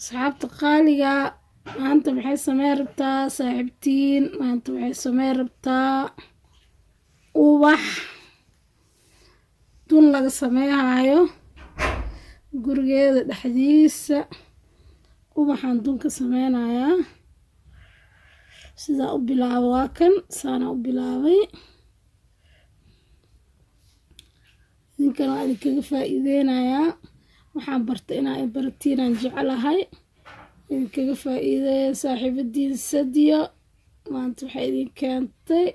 أصحابتي قالية maanta maxay samee rabtaa saaxiibtiin maanta waxay samee rabtaa ubax dun laga sameeyo gurigeeda dhexdiisa ubaxan dun ka sameynayaa sida u bilaabo waa kan saana u bilaabay ninkan waa idinkaga faa'iideynayaa waxaan bartay inaan baratiin aan jecelahay idinkaga faa'iideeyo saaxiibadiin Sadiyo maanta waxay idin keentay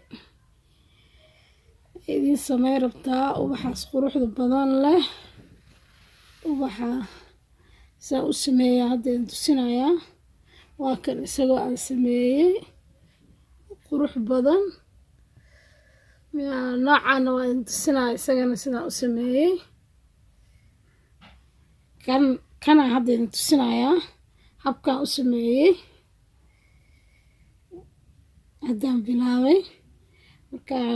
idin samee rabtaa ubaxaas quruxda badan leh ubaxa saa u sameeyaa hadda idin tusinayaa waa kan isagoo aan sameeyey qurux badan noocaana waa idin tusinayaa isagana sidaan u sameeyey kana hadda idin tusinayaa habkaan u sameeyey haddaan bilaabay markaa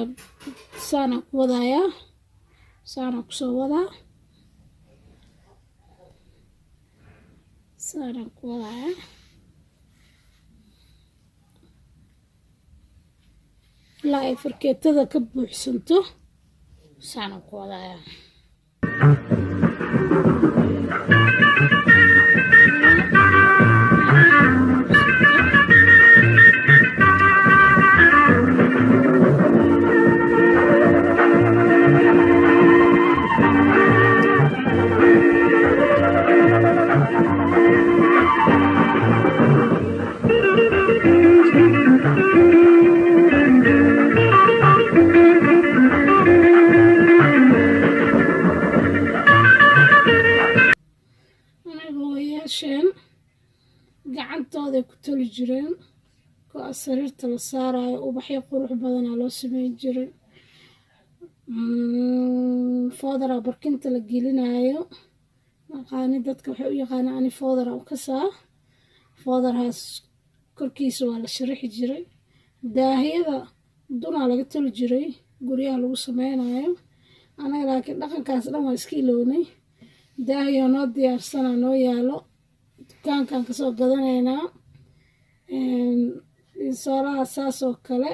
saana ku wadayaa saana kusoo wadaa saana ku wadayaa ilaa ay farkeetada ka buuxsanto saana ku wadayaa gacantooda ku tali jireen ko sariirta la saarayo ubaxyo qurux badan loo sameyn jiray foodara barkinta la gelinayo maqaani dadka waxay u yaqaanaan ani foodara u kasaa foodaraas korkiisa waa la sharaxi jiray daahiyada dunaa laga tali jiray guryaha lagu sameynayo anaga laakiin dhaqankaas dhan waa iska ilownay daahiyo noo diyaarsanaa noo yaalo dukaankan kasoo gadanaynaa insoolaha saasoo kale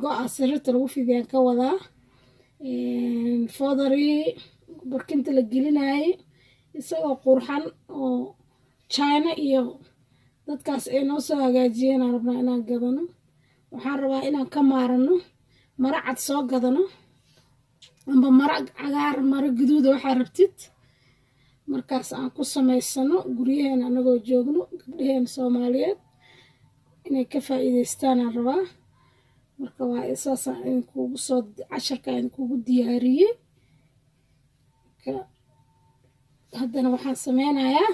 go-a sariirta lagu fidiyaan ka wadaa foodarii barkinta la gelinayay isagoo qurxan oo China iyo dadkaas ay noo soo hagaajiyeen aan rabnaa inaan gadano waxaan rabaa inaan ka maarano mara cad soo gadano amba mara cagaar mara guduuda waxaa rabtid markaas aan ku samaysano guryaheena anagoo joogno gabdhaheena Soomaaliyeed inay ka faa'iideystaan aan rabaa marka waa isaasaan idinkugu soo casharka idinkugu diyaariyey haddana waxaan sameynayaa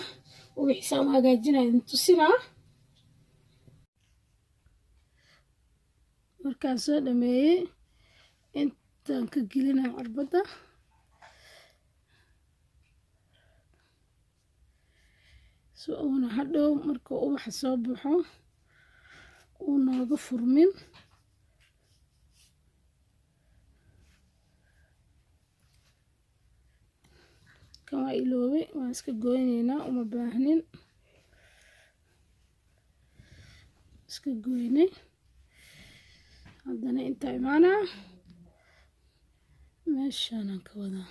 ubaxisaan u hagaajinaya idin tusinaa markaan soo dhameeyey intaan ka gelinaa cirbadda si uuna hadhow marka ubaxa soo baxo uu nooga furmin kan waa iloobay waan iska goynaynaa uma baahnin iska goynay haddana intaa imaanaa meeshaanaan ka wadaa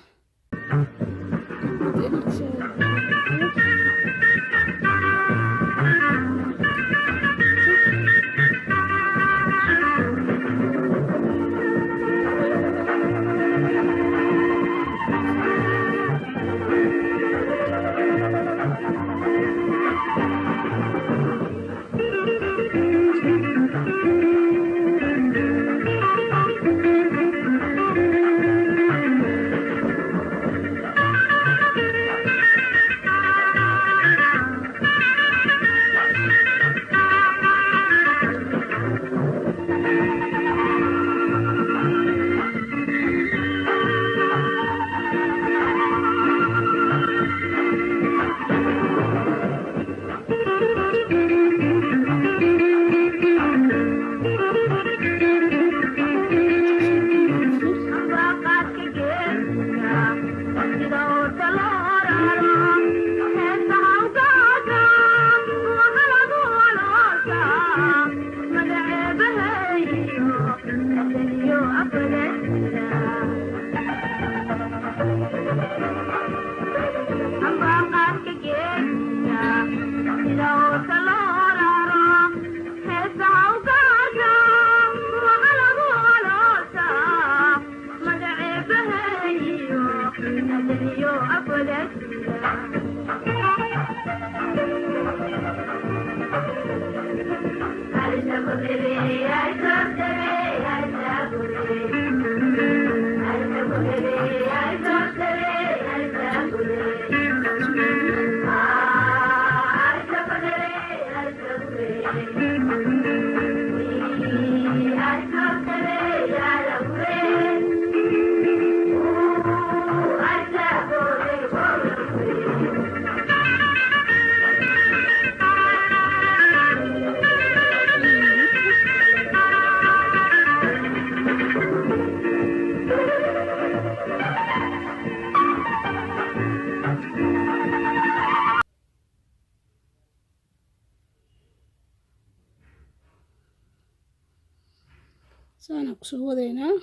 saana kusoo wadaynaa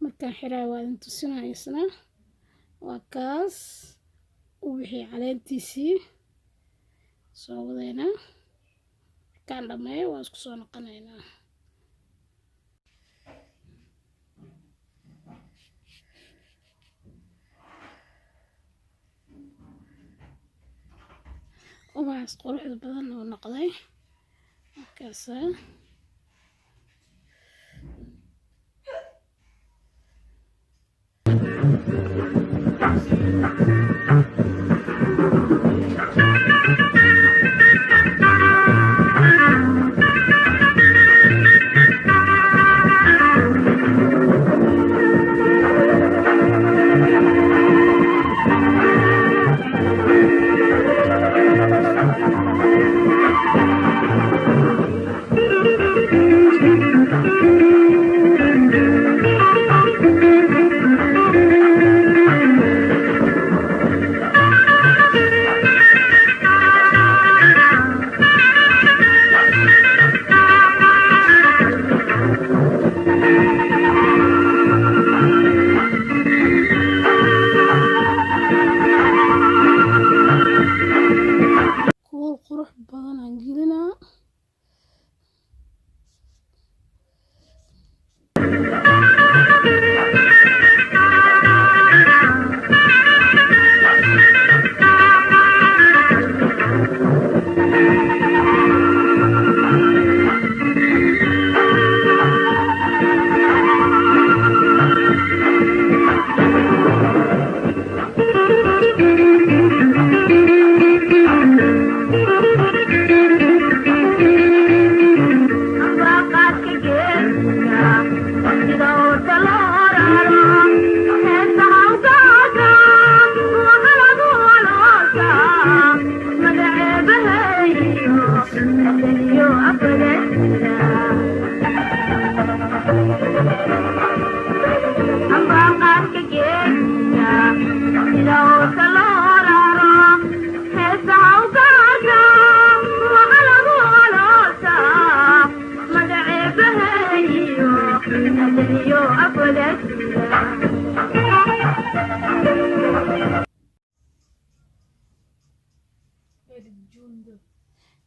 markaan xiraa waa idin tusinaya isna waa kaas u wixii caleentiisii soo wadaynaa markaan dhammeeyo waa isku soo noqonaynaa ubaxaas quruxda badan oo noqday markaasa qurux badan aan gelinaa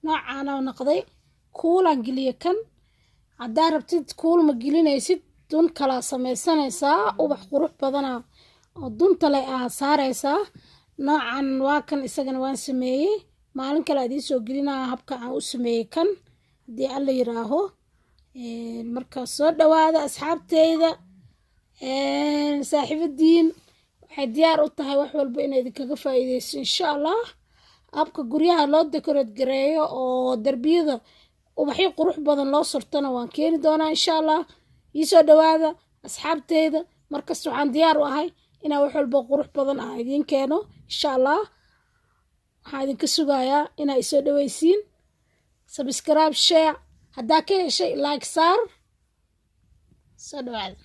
noocaana oo noqday kuulaan geliye kan haddaa rabtid kuul ma gelinaysid dun kalaa samaysanaysaa ubax qurux badana oo dunta leh aa saaraysaa noocan waa kan isagana waan sameeyey maalin kale aad iisoo gelinaa habka aan u sameeyey kan haddii alla yiraaho markaa soo dhawaada asxaabteyda saaxiibadiin waxay diyaar u tahay wax walba inay idinkaga faa'iideyso insha allah habka guryaha loo decorate gareeyo oo darbiyada ubaxyo qurux badan loo surtana waan keeni doonaa insha allah iisoo dhawaada asxaabteyda markasta waxaan diyaar u ahay inaan wax walba qurux badan aan idiin keeno insha allah waxaan idinka sugayaa inaa isoo dhawaysiin subscribe share haddaa ka heshay like saar soo dhawaada